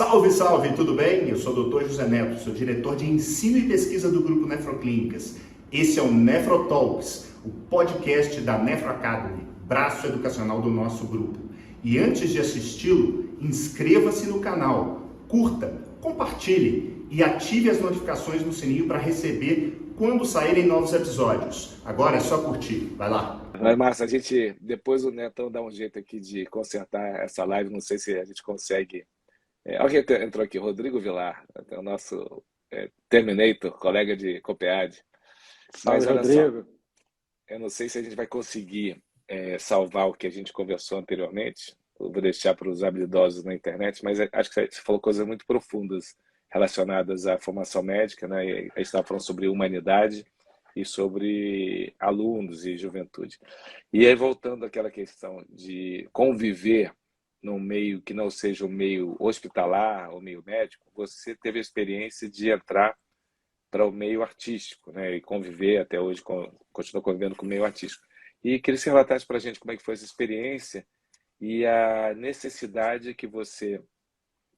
Salve, salve, tudo bem? Eu sou o Dr. José Neto, sou diretor de ensino e pesquisa do Grupo Nefroclínicas. Esse é o Nefrotalks, o podcast da Nefro Academy, braço educacional do nosso grupo. E antes de assisti-lo, inscreva-se no canal, curta, compartilhe e ative as notificações no sininho para receber quando saírem novos episódios. Agora é só curtir, vai lá! Mas, Márcio, a gente, depois o Netão dá um jeito aqui de consertar essa live, não sei se a gente consegue. Alguém entrou aqui, Rodrigo Vilar, o nosso Terminator, colega de Copiade. Salve, Mas olha só, Rodrigo. eu não sei se a gente vai conseguir salvar o que a gente conversou anteriormente. Eu vou deixar para os habilidosos na internet, mas acho que você falou coisas muito profundas relacionadas à formação médica, né? E a gente estava falando sobre humanidade e sobre alunos e juventude. E aí, voltando àquela questão de conviver num meio que não seja o meio hospitalar ou meio médico, você teve a experiência de entrar para o meio artístico, né? E conviver até hoje, continua convivendo com o meio artístico. E queria que você relatasse para a gente como é que foi essa experiência e a necessidade que você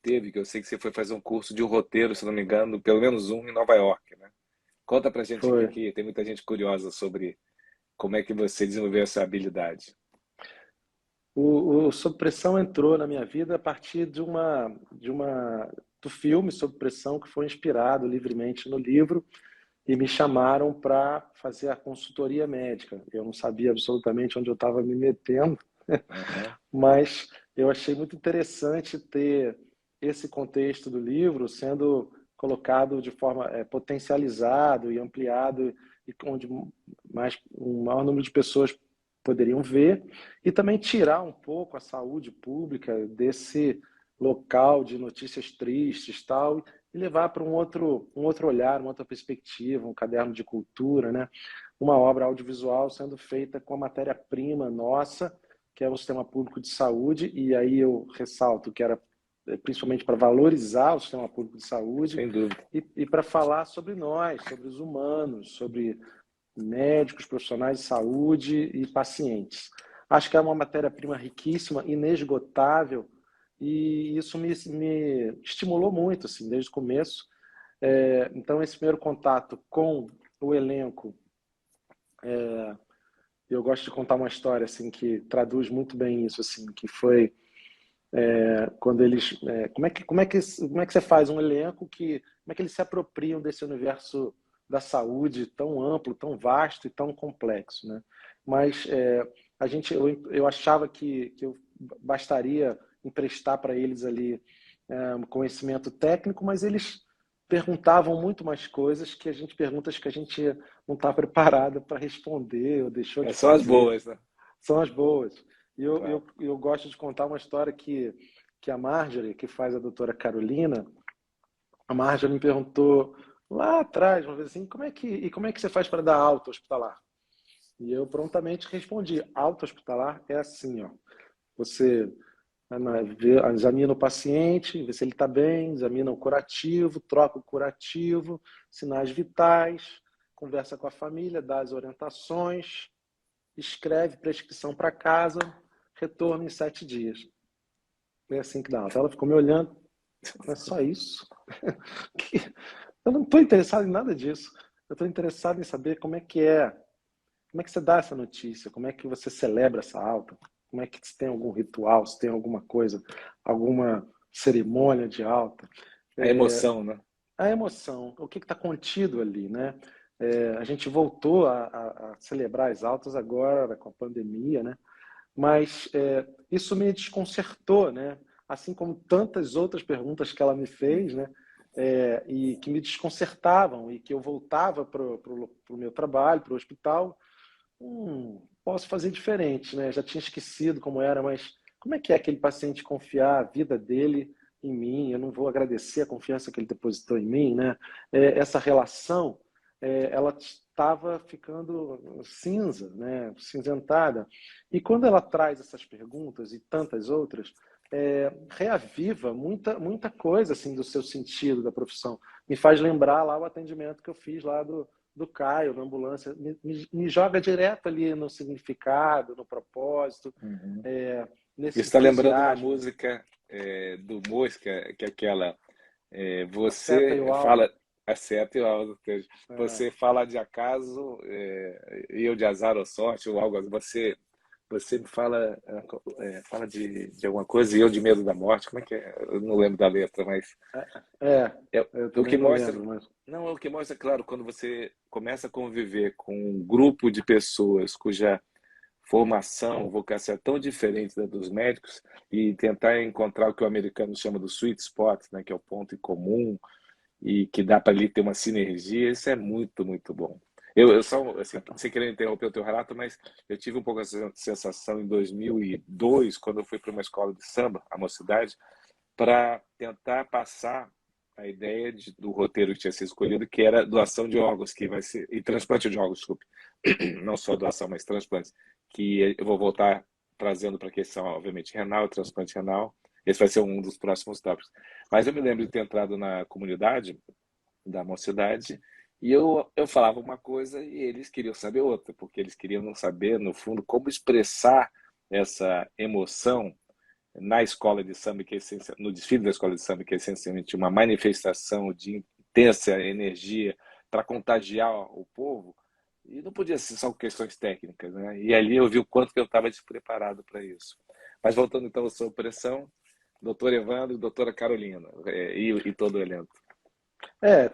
teve, que eu sei que você foi fazer um curso de roteiro, se não me engano, pelo menos um em Nova York, né? Conta pra gente aqui, Foi. que tem muita gente curiosa sobre como é que você desenvolveu essa habilidade. O Sob Pressão entrou na minha vida a partir do filme Sob Pressão, que foi inspirado livremente no livro, e me chamaram para fazer a consultoria médica. Eu não sabia absolutamente onde eu estava me metendo, Uhum. mas eu achei muito interessante ter esse contexto do livro sendo colocado de forma potencializado e ampliado, e onde um maior número de pessoas poderiam ver, e também tirar um pouco a saúde pública desse local de notícias tristes tal, e levar para um outro olhar, uma outra perspectiva, um caderno de cultura, né? Uma obra audiovisual sendo feita com a matéria-prima nossa, que é o sistema público de saúde, e aí eu ressalto que era principalmente para valorizar o sistema público de saúde Sem dúvida. e para falar sobre nós, sobre os humanos, sobre médicos, profissionais de saúde e pacientes. Acho que é uma matéria-prima riquíssima, inesgotável, e isso me estimulou muito, assim, desde o começo. Então, esse primeiro contato com o elenco, eu gosto de contar uma história assim que traduz muito bem isso, assim, que foi quando eles, como é que você faz um elenco como é que eles se apropriam desse universo da saúde tão amplo, tão vasto e tão complexo, né? Mas eu achava que eu bastaria emprestar para eles ali um conhecimento técnico, mas eles perguntavam muito mais coisas perguntas que a gente não está preparado para responder ou deixou de São as fazer. boas, né? São as boas. E Claro. eu gosto de contar uma história que a Marjorie, que faz a doutora Carolina, a Marjorie me perguntou lá atrás, uma vez assim, como é que você faz para dar alta hospitalar? E eu prontamente respondi, alta hospitalar é assim, ó, você examina o paciente, vê se ele está bem, examina o curativo, troca o curativo, sinais vitais, conversa com a família, dá as orientações, escreve prescrição para casa, retorno em 7 dias. É assim que dá. Então ela ficou me olhando. É só isso? Eu não estou interessado em nada disso. Eu estou interessado em saber como é que você dá essa notícia, como é que você celebra essa alta, como é que se tem algum ritual, se tem alguma coisa, alguma cerimônia de alta. A emoção, né? A emoção, o que está contido ali, né? A gente voltou a celebrar as altas agora com a pandemia, né? Mas isso me desconcertou, né? Assim como tantas outras perguntas que ela me fez, né? E que me desconcertavam e que eu voltava para o meu trabalho, para o hospital, posso fazer diferente, né? Já tinha esquecido como era, mas como é que é aquele paciente confiar a vida dele em mim? Eu não vou agradecer a confiança que ele depositou em mim, né? Essa relação, ela estava ficando cinza, né? Cinzentada. E quando ela traz essas perguntas e tantas outras, reaviva muita coisa assim do seu sentido da profissão. Me faz lembrar lá o atendimento que eu fiz lá do Caio, na ambulância, me joga direto ali no significado, no propósito, Uhum. nesse Isso está lembrando uma entusiasmo. música do Mosca, que é aquela, A seta e você o alvo. fala, acerta e algo, É, você fala de acaso e eu de azar ou sorte ou algo assim. Você me fala, fala de alguma coisa e eu de medo da morte. Como é que é? Eu não lembro da letra, mas é, é eu o também que não mostra. lembro, mas Não, é o que mostra, claro, quando você começa a conviver com um grupo de pessoas cuja formação, vocação é tão diferente da dos médicos e tentar encontrar o que o americano chama do sweet spot, né, que é o ponto em comum e que dá para ali ter uma sinergia, isso é muito, muito bom. Eu só, assim, sem querer interromper o teu relato, mas eu tive um pouco essa sensação em 2002, quando eu fui para uma escola de samba, a Mocidade, para tentar passar a ideia do roteiro que tinha sido escolhido, que era doação de órgãos, que vai ser, e transplante de órgãos, desculpe, não só doação, mas transplantes, que eu vou voltar trazendo para a questão, obviamente, renal, transplante renal. Esse vai ser um dos próximos tópicos. Mas eu me lembro de ter entrado na comunidade da Mocidade e eu falava uma coisa e eles queriam saber outra, porque eles queriam não saber, no fundo, como expressar essa emoção na escola de samba, que é no desfile da escola de samba, que é essencialmente uma manifestação de intensa energia para contagiar o povo, e não podia ser só questões técnicas, né? E ali eu vi o quanto que eu estava despreparado para isso. Mas voltando então à sua pressão, doutor Evandro e doutora Carolina, e todo o elenco.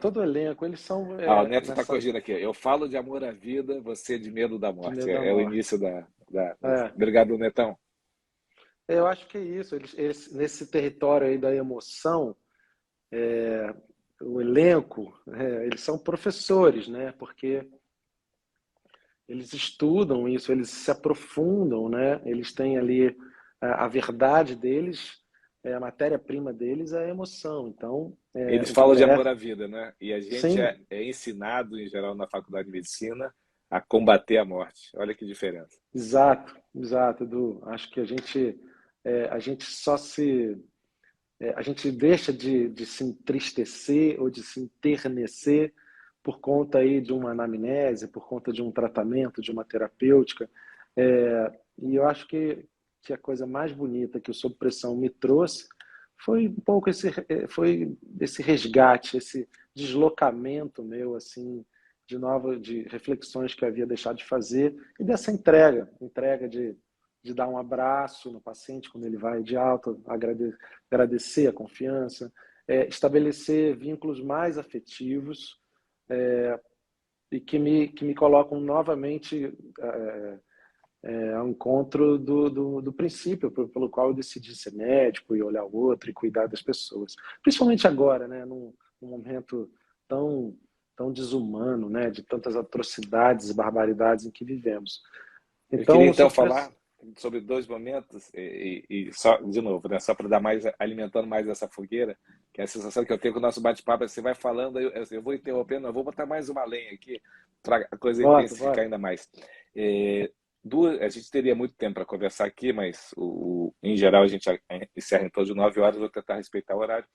todo o elenco, eles são Ah, o Neto está nessa corrigindo aqui. Eu falo de amor à vida, você de medo da de morte. medo da É o morte. início da... É, Obrigado, Netão. eu acho que é isso. Eles, nesse território aí da emoção, o elenco, eles são professores, né? Porque eles estudam isso, eles se aprofundam, né? Eles têm ali a verdade deles, a matéria-prima deles é a emoção. Então, Eles o que falam de amor interessa, à vida, né? E a gente sim, é ensinado, em geral, na faculdade de medicina, a combater a morte. Olha que diferença. exato, exato, Edu. Acho que a gente só se a gente deixa de se entristecer ou de se enternecer por conta aí de uma anamnese, por conta de um tratamento, de uma terapêutica. E eu acho que a coisa mais bonita que o Sob Pressão me trouxe foi um pouco foi esse resgate, esse deslocamento meu, assim, de reflexões que eu havia deixado de fazer e dessa entrega de dar um abraço no paciente quando ele vai de alta, agradecer a confiança, estabelecer vínculos mais afetivos e que me colocam novamente ao encontro do princípio pelo qual eu decidi ser médico e olhar o outro e cuidar das pessoas. Principalmente agora, né, num momento tão, tão desumano, né, de tantas atrocidades e barbaridades em que vivemos. Eu queria Então, então falar sobre dois momentos e só de novo, né, só para dar mais alimentando mais essa fogueira, que é a sensação que eu tenho com o nosso bate-papo, você vai falando, eu vou interrompendo, eu vou botar mais uma lenha aqui para a coisa intensificar bota. ainda mais. A gente teria muito tempo para conversar aqui, mas em geral a gente encerra em torno de 9 horas, vou tentar respeitar o horário.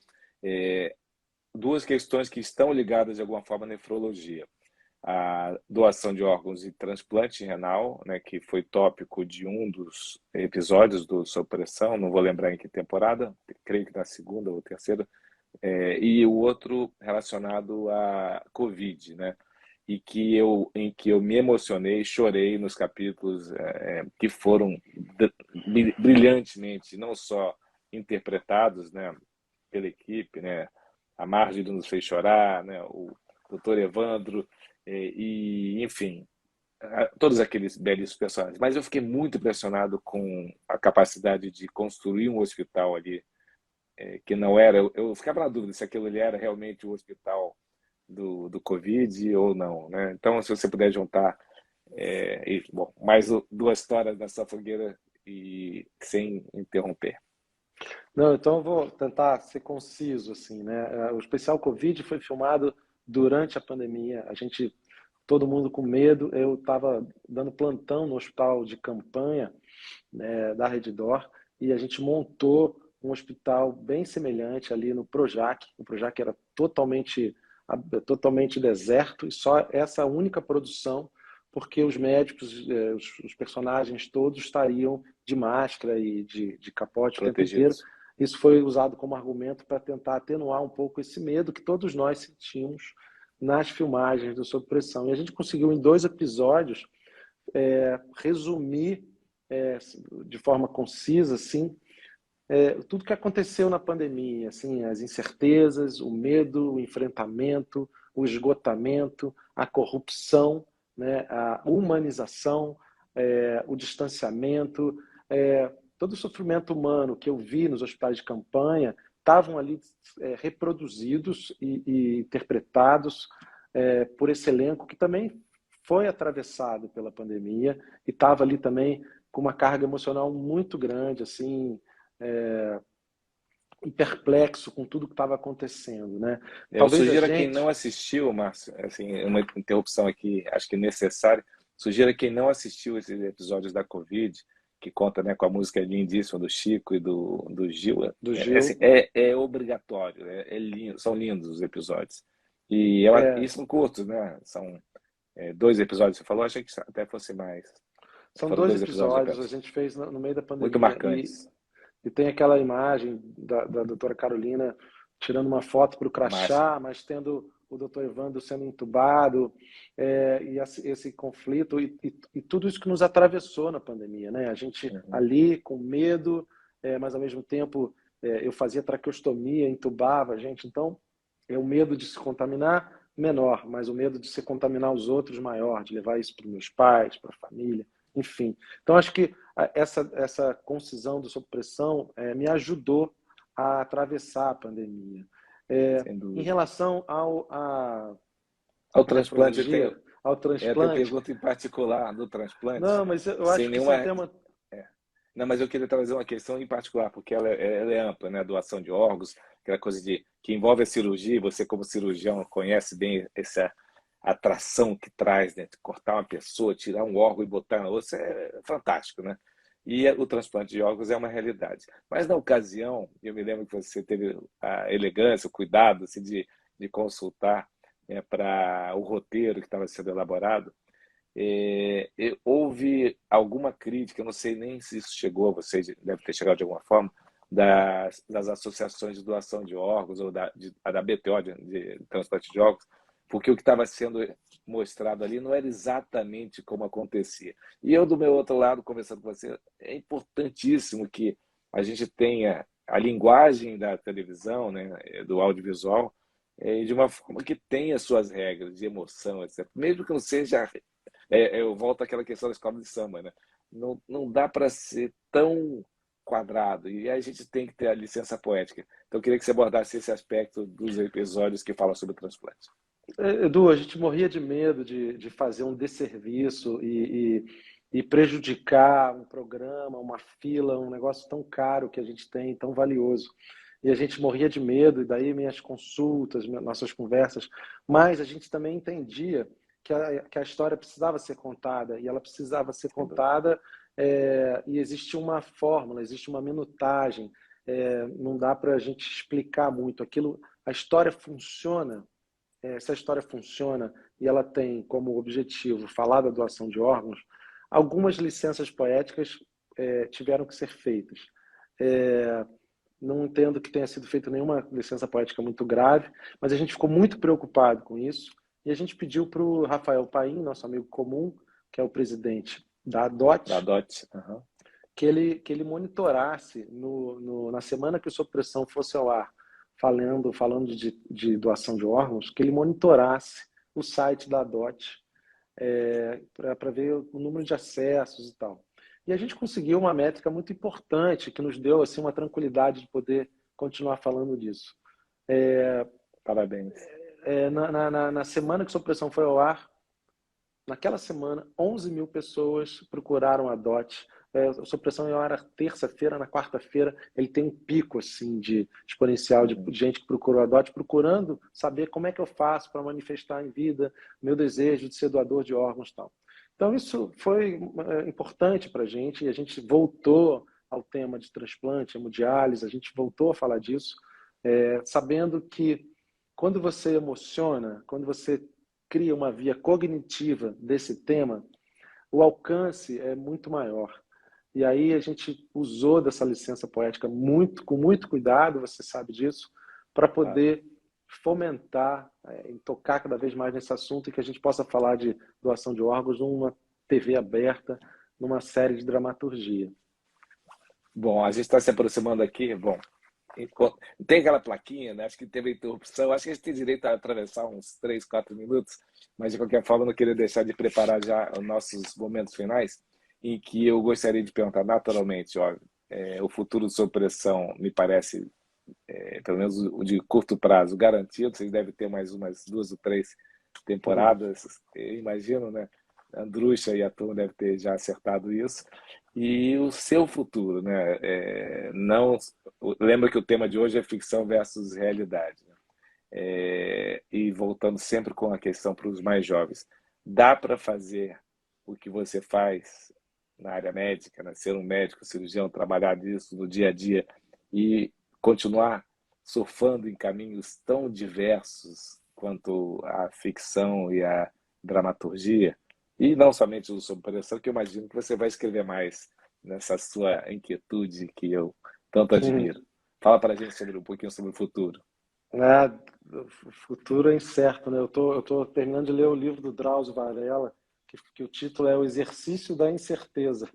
Duas questões que estão ligadas de alguma forma à nefrologia: a doação de órgãos e transplante renal, né, que foi tópico de um dos episódios do Sob Pressão, não vou lembrar em que temporada, creio que na segunda ou terceira, e o outro relacionado à Covid, né, em que eu me emocionei, chorei nos capítulos que foram brilhantemente não só interpretados, né, pela equipe, né, a Marge nos fez chorar, né, o Dr. Evandro enfim, todos aqueles belíssimos personagens. Mas eu fiquei muito impressionado com a capacidade de construir um hospital ali, que não era. Eu ficava na dúvida se aquilo ali era realmente o hospital do Covid ou não, né? Então, se você puder juntar, bom, mais duas histórias dessa fogueira e sem interromper. Não, então eu vou tentar ser conciso, assim, né? O especial Covid foi filmado durante a pandemia. Todo mundo com medo. Eu estava dando plantão no hospital de campanha, né, da Redditor, e a gente montou um hospital bem semelhante ali no Projac. O Projac era totalmente deserto e só essa única produção, porque os médicos, os personagens todos estariam de máscara e de capote o tempo inteiro. Protegidos. isso foi usado como argumento para tentar atenuar um pouco esse medo que todos nós sentimos nas filmagens do Sob Pressão. E a gente conseguiu, em 2 episódios, resumir de forma concisa, assim, tudo que aconteceu na pandemia, assim, as incertezas, o medo, o enfrentamento, o esgotamento, a corrupção, né, a humanização, o distanciamento, todo o sofrimento humano que eu vi nos hospitais de campanha estavam ali reproduzidos e interpretados por esse elenco que também foi atravessado pela pandemia e estava ali também com uma carga emocional muito grande, assim, perplexo com tudo que estava acontecendo, né? Eu Talvez a sugiro a quem não gente... assistiu, Márcio, assim, uma interrupção aqui, acho que necessária, sugiro a quem não assistiu esses episódios da Covid, que conta, né, com a música lindíssima do Chico e do Gil, do assim, Gil, é obrigatório, lindo, são lindos os episódios. E são curtos, né? São 2 episódios, você falou, achei que até fosse mais. são Foram 2 2 episódios episódios, a apenas. gente fez no meio da Muito pandemia marcantes. e tem aquela imagem da doutora Carolina tirando uma foto para o Márcio. crachá, mas tendo o doutor Evandro sendo entubado, e esse conflito e tudo isso que nos atravessou na pandemia, né? A gente ali com medo, mas ao mesmo tempo eu fazia traqueostomia, entubava a gente, então o medo de se contaminar menor, mas o medo de se contaminar os outros maior, de levar isso para os meus pais, para a família, enfim. Então acho que essa concisão do Sob Pressão me ajudou a atravessar a pandemia. Sem Em dúvida. relação Ao à transplante, nefrologia, ao eu tenho transplante, pergunta em particular do transplante, não, mas eu sem acho que esse é um nenhuma. tema... Não, mas eu queria trazer uma questão em particular, porque ela é ampla, né? Doação de órgãos, aquela coisa que envolve a cirurgia, você como cirurgião conhece bem essa atração que traz, né? Cortar uma pessoa, tirar um órgão e botar na outra, é fantástico, né? E o transplante de órgãos é uma realidade. Mas na ocasião, eu me lembro que você teve a elegância, o cuidado assim, de consultar, né, para o roteiro que estava sendo elaborado. Houve alguma crítica, eu não sei nem se isso chegou a vocês, deve ter chegado de alguma forma, das associações de doação de órgãos, ou da BTO, de transplante de órgãos, porque o que estava sendo mostrado ali não era exatamente como acontecia. E eu, do meu outro lado, conversando com você, é importantíssimo que a gente tenha a linguagem da televisão, né, do audiovisual, de uma forma que tenha suas regras de emoção, etc. Mesmo que não seja eu volto àquela questão da escola de samba, né? Não dá para ser tão quadrado e a gente tem que ter a licença poética. Então, eu queria que você abordasse esse aspecto dos episódios que falam sobre o transplante. Edu, a gente morria de medo de fazer um desserviço e prejudicar um programa, uma fila, um negócio tão caro que a gente tem, tão valioso. E a gente morria de medo, e daí minhas consultas, nossas conversas, mas a gente também entendia que a história precisava ser contada, e ela precisava ser contada, e existe uma fórmula, existe uma minutagem, não dá para a gente explicar muito aquilo. A história funciona, se a história funciona e ela tem como objetivo falar da doação de órgãos, algumas licenças poéticas tiveram que ser feitas. Não entendo que tenha sido feita nenhuma licença poética muito grave, mas a gente ficou muito preocupado com isso e a gente pediu para o Rafael Paim, nosso amigo comum, que é o presidente da Da DOT, DOT. que ele monitorasse na semana que o Sob Pressão fosse ao ar, falando de doação de órgãos, que ele monitorasse o site da DOT para ver o número de acessos e tal. E a gente conseguiu uma métrica muito importante que nos deu assim uma tranquilidade de poder continuar falando disso. Parabéns. Na semana que Sob Pressão foi ao ar, naquela semana, 11 mil pessoas procuraram a DOT. A Sob Pressão ia ao ar terça-feira, na quarta-feira, ele tem um pico assim, de exponencial de gente que procurou a DOT, procurando saber como é que eu faço para manifestar em vida meu desejo de ser doador de órgãos e tal. Então, isso foi importante para a gente, e a gente voltou ao tema de transplante, hemodiálise, a gente voltou a falar disso, sabendo que quando você emociona, quando você cria uma via cognitiva desse tema, o alcance é muito maior. E aí a gente usou dessa licença poética com muito cuidado, você sabe disso, para poder fomentar e tocar cada vez mais nesse assunto e que a gente possa falar de doação de órgãos numa TV aberta, numa série de dramaturgia. Bom, a gente está se aproximando aqui. Bom, tem aquela plaquinha, né? Acho que teve interrupção. Acho que a gente tem direito a atravessar uns 3, 4 minutos, mas de qualquer forma, eu não queria deixar de preparar já os nossos momentos finais, em que eu gostaria de perguntar naturalmente, ó, o futuro sob pressão me parece, pelo menos o de curto prazo, garantido. Vocês devem ter mais umas 2 ou 3 temporadas, eu imagino, né? Andrucha e a turma devem ter já acertado isso. E o seu futuro, né? Não, lembra que o tema de hoje é ficção versus realidade, né? E voltando sempre com a questão para os mais jovens, dá para fazer o que você faz na área médica, né? Ser um médico, cirurgião, trabalhar nisso no dia a dia e continuar surfando em caminhos tão diversos quanto a ficção e a dramaturgia? E não somente o Sob Pressão, que eu imagino que você vai escrever mais nessa sua inquietude que eu tanto admiro. Fala para a gente sobre um pouquinho sobre o futuro. O futuro é incerto, né? Eu tô terminando de ler o livro do Drauzio Varela, que o título é O Exercício da Incerteza.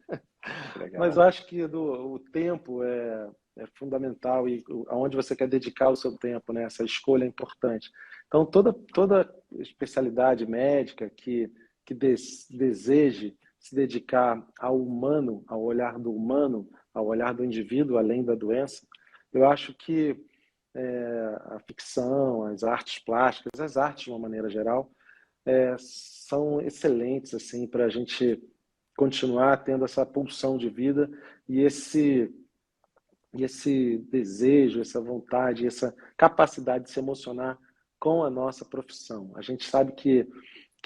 Legal. Mas eu acho que o tempo é fundamental e aonde você quer dedicar o seu tempo, né? Essa escolha é importante. Então, toda especialidade médica que deseje se dedicar ao humano, ao olhar do humano, ao olhar do indivíduo, além da doença, eu acho que a ficção, as artes plásticas, as artes de uma maneira geral, são excelentes assim para a gente continuar tendo essa pulsão de vida e esse desejo, essa vontade, essa capacidade de se emocionar com a nossa profissão. A gente sabe que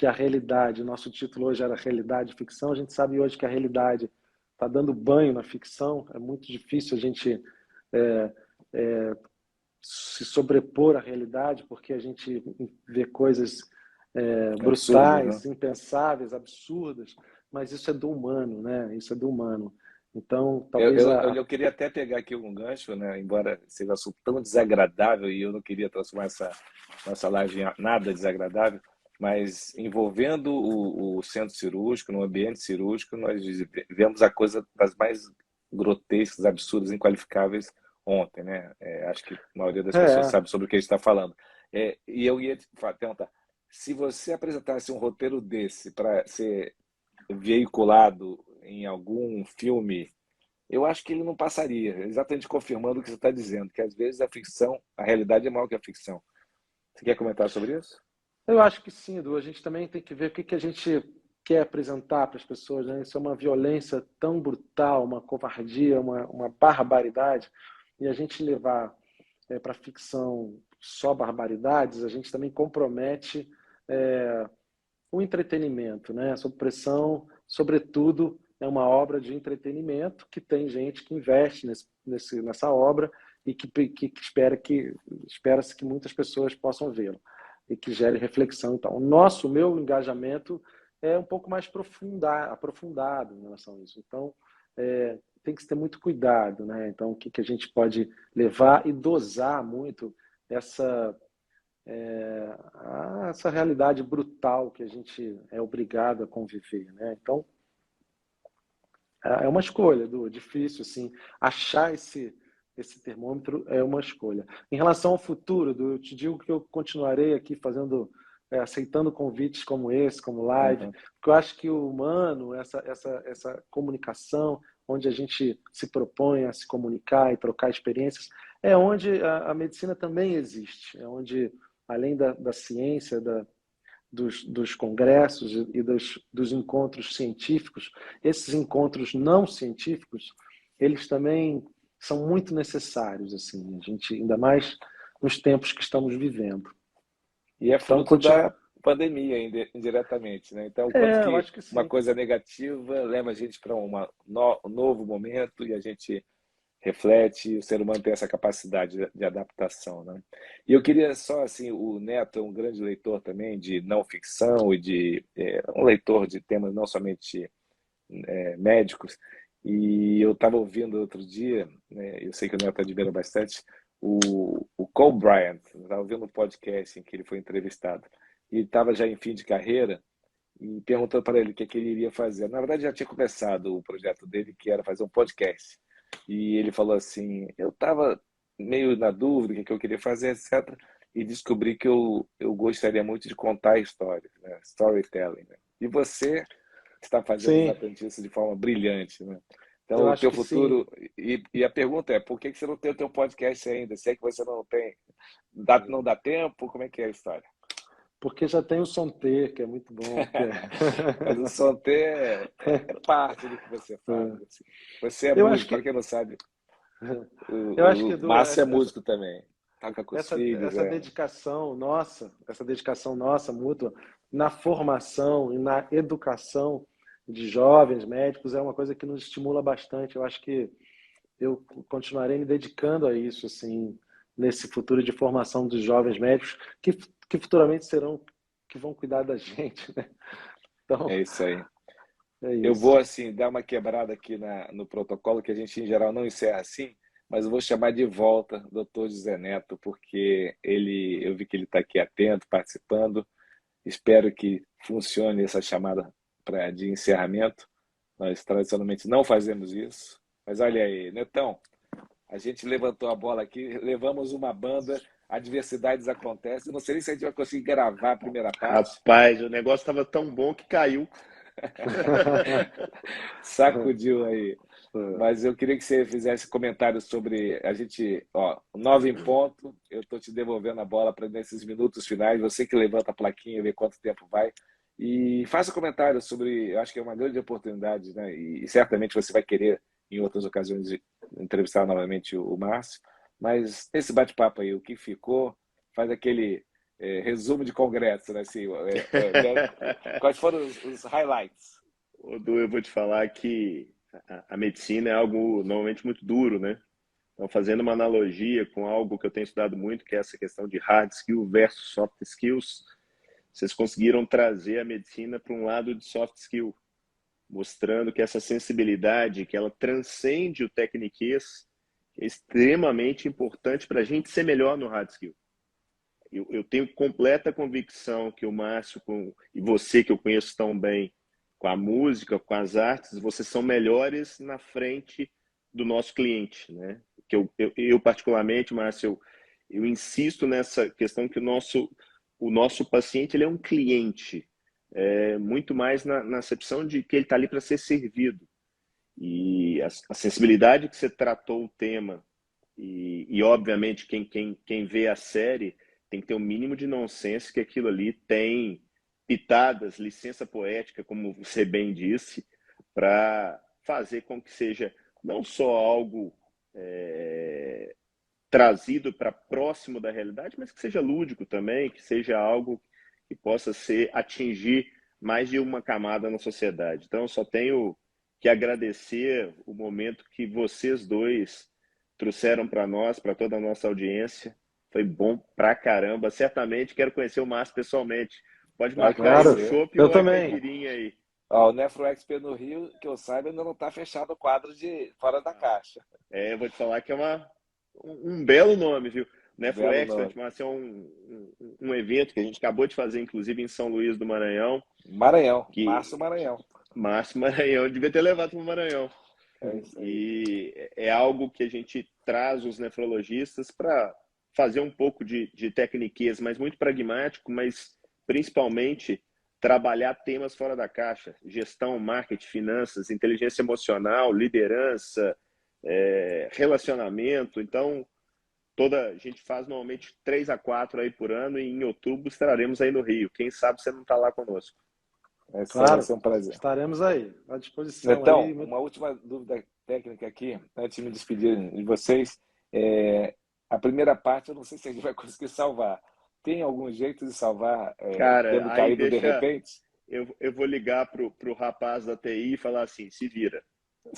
a realidade, nosso título hoje era Realidade e Ficção, a gente sabe hoje que a realidade está dando banho na ficção, é muito difícil a gente se sobrepor à realidade, porque a gente vê coisas brutais, Absurdo, né? impensáveis, absurdas, mas isso é do humano, né? Isso é do humano. Então, Eu, talvez eu, eu queria até pegar aqui um gancho, né? Embora seja um assunto tão desagradável e eu não queria transformar essa nossa live em nada desagradável, mas envolvendo o centro cirúrgico, no ambiente cirúrgico, nós vemos a coisa das mais grotescas, absurdas, inqualificáveis ontem, né? Acho que a maioria das pessoas é, sabe sobre o que a gente está falando. E eu ia te perguntar, se você apresentasse um roteiro desse para ser veiculado em algum filme, eu acho que ele não passaria, exatamente confirmando o que você está dizendo, que às vezes a ficção, a realidade é maior que a ficção. Você quer comentar sobre isso? eu acho que sim, Edu. A gente também tem que ver o que a gente quer apresentar para as pessoas, né? Isso é uma violência tão brutal, uma covardia, uma barbaridade, e a gente levar para a ficção só barbaridades, a gente também compromete é, o entretenimento, né? Sob Pressão, sobretudo, é uma obra de entretenimento que tem gente que investe nessa obra e que espera-se que muitas pessoas possam vê-lo e que gere reflexão. Então, o meu engajamento é um pouco mais aprofundado em relação a isso. Então, tem que se ter muito cuidado, né? Então, o que a gente pode levar e dosar muito essa essa realidade brutal que a gente é obrigado a conviver, né? Então, é uma escolha, difícil, assim, achar esse termômetro é uma escolha. Em relação ao futuro, eu te digo que eu continuarei aqui aceitando convites como esse, como live, Uhum. porque eu acho que o humano, essa comunicação, onde a gente se propõe a se comunicar e trocar experiências, é onde a medicina também existe, é onde, além da ciência, dos congressos e dos encontros científicos, esses encontros não científicos, eles também são muito necessários, assim, a gente, ainda mais nos tempos que estamos vivendo. E é Então, fruto da pandemia, indiretamente, né? Então, quanto eu que acho que uma sim. coisa negativa leva a gente para um novo momento e a gente reflete, o ser humano tem essa capacidade de adaptação, né? E eu queria só, assim, o Neto é um grande leitor também de não ficção e um leitor de temas não somente médicos, E eu estava ouvindo outro dia, né, eu sei que o Neto admira bastante, o Kobe Bryant. Eu estava ouvindo um podcast em que ele foi entrevistado. E ele estava já em fim de carreira e perguntando para ele o que, é que ele iria fazer. Na verdade, já tinha começado o projeto dele, que era fazer um podcast. E ele falou assim: eu estava meio na dúvida o que, é que eu queria fazer, etc. E descobri que eu gostaria muito de contar histórias, né? Storytelling. Né? E você está fazendo Sim, exatamente isso de forma brilhante, né? Então, eu o acho teu que sim. futuro. E a pergunta é: por que que você não tem o teu podcast ainda? Se é que você não tem, não dá tempo? Como é que é a história? Porque já tem o Sonter, que é muito bom. Mas o Sonté é parte do que você faz. Assim. Você é Eu acho músico, para que, quem não sabe, eu acho que o Edu, Márcio é músico também. Toca com os filhos, essa é. dedicação nossa, mútua na formação e na educação de jovens médicos é uma coisa que nos estimula bastante. Eu acho que eu continuarei me dedicando a isso, assim, nesse futuro de formação dos jovens médicos que futuramente que vão cuidar da gente, né? Então, É isso aí. é Eu vou, isso. assim, dar uma quebrada aqui no protocolo, que a gente, em geral, não encerra assim, mas eu vou chamar de volta o doutor José Neto, porque eu vi que ele está aqui atento, participando. Espero que funcione essa chamada de encerramento. Nós, tradicionalmente, não fazemos isso. Mas olha aí, Netão, a gente levantou a bola aqui, levamos uma banda, adversidades acontecem. Não sei nem se a gente vai conseguir gravar a primeira parte. Rapaz, o negócio estava tão bom que caiu. Sacudiu aí. Mas eu queria que você fizesse comentários sobre a gente, ó, 9 em ponto. Eu estou te devolvendo a bola para nesses minutos finais. Você que levanta a plaquinha e vê quanto tempo vai. E faça comentários sobre, eu acho que é uma grande oportunidade, né? E certamente você vai querer, em outras ocasiões, entrevistar novamente o Márcio. Mas esse bate-papo aí, o que ficou, faz aquele resumo de congresso, né? Assim, né? Quais foram os highlights? Ô, Du, eu vou te falar que a medicina é algo normalmente muito duro, né? Então, fazendo uma analogia com algo que eu tenho estudado muito, que é essa questão de hard skill versus soft skills, vocês conseguiram trazer a medicina para um lado de soft skill, mostrando que essa sensibilidade, que ela transcende o tecniquez, é extremamente importante para a gente ser melhor no hard skill. Eu tenho completa convicção que o Márcio e você que eu conheço tão bem, com a música, com as artes, vocês são melhores na frente do nosso cliente, né? Que eu particularmente, Márcio, eu insisto nessa questão que o nosso paciente ele é um cliente, muito mais na acepção de que ele está ali para ser servido. E a sensibilidade que você tratou o tema, obviamente quem vê a série tem que ter o mínimo de nonsense que aquilo ali tem pitadas, licença poética, como você bem disse, para fazer com que seja não só algo trazido para próximo da realidade, mas que seja lúdico também, que seja algo que possa atingir mais de uma camada na sociedade. Então, eu só tenho que agradecer o momento que vocês dois trouxeram para nós, para toda a nossa audiência. Foi bom pra caramba. Certamente quero conhecer o Márcio pessoalmente. Pode Vai marcar aí um Claro, conhecer. chopp ou eu uma também. caipirinha aí. Ó, o Nefro Expert no Rio, que eu saiba, ainda não está fechado o quadro de Fora da Caixa. Eu vou te falar que é um belo nome, viu? Nefro Belo Expert, nome. mas é um evento que a gente acabou de fazer, inclusive, em São Luís do Maranhão. Maranhão, Márcio Que Maranhão. Márcio Maranhão, devia ter levado para o Maranhão. É isso aí. E é algo que a gente traz os nefrologistas para fazer um pouco de tecniquez, mas muito pragmático, mas principalmente trabalhar temas fora da caixa, gestão, marketing, finanças, inteligência emocional, liderança, relacionamento. Então, a gente faz normalmente 3 a 4 aí por ano e em outubro estaremos aí no Rio. Quem sabe você não está lá conosco. Esse vai Claro, ser um prazer. estaremos aí, à disposição Netão, aí. uma última dúvida técnica aqui, antes de me despedir de vocês. A primeira parte, eu não sei se a gente vai conseguir salvar. Tem algum jeito de salvar Cara, tendo aí caído de deixa. repente? Eu vou ligar pro rapaz da TI e falar assim: se vira.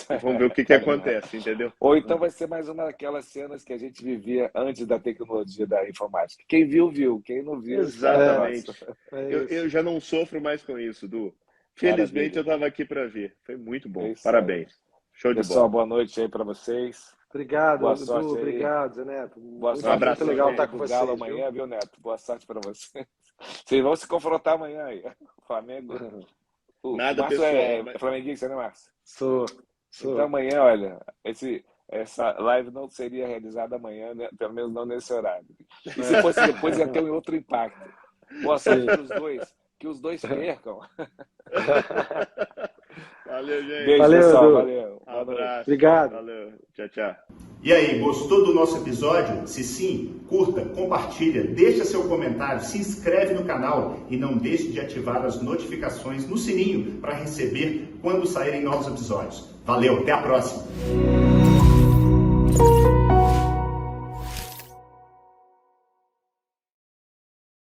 E vamos ver o que Tá legal. acontece, entendeu? Ou então vai ser mais uma daquelas cenas que a gente vivia antes da tecnologia da informática. Quem viu, viu. Quem não viu, história Exatamente. nossa. É Eu isso. já não sofro mais com isso, Du. Felizmente Maravilha. eu estava aqui para ver. Foi muito É bom. isso aí. Parabéns. Show de Pessoal, bola. boa noite aí para vocês. Obrigado, Boa Edu, sorte aí. obrigado, Zé Neto. Boa sorte. Um abraço. Muito legal estar com do vocês. Galo amanhã, viu, Neto? Boa sorte para vocês. Vocês vão se confrontar amanhã aí. O Flamengo. O Nada Márcio pessoal, é mas- flamenguista, né, Márcio? Sou. Então amanhã, olha, essa live não seria realizada amanhã, né? Pelo menos não nesse horário. E se fosse depois, ia ter um outro impacto. Boa sorte para os dois. Que os dois percam. Valeu, gente. Beijo, Valeu, pessoal. Edu. Valeu. Boa noite. Abraço. Obrigado. Valeu. Tchau, tchau. E aí, gostou do nosso episódio? Se sim, curta, compartilha, deixa seu comentário, se inscreve no canal e não deixe de ativar as notificações no sininho para receber quando saírem novos episódios. Valeu, até a próxima!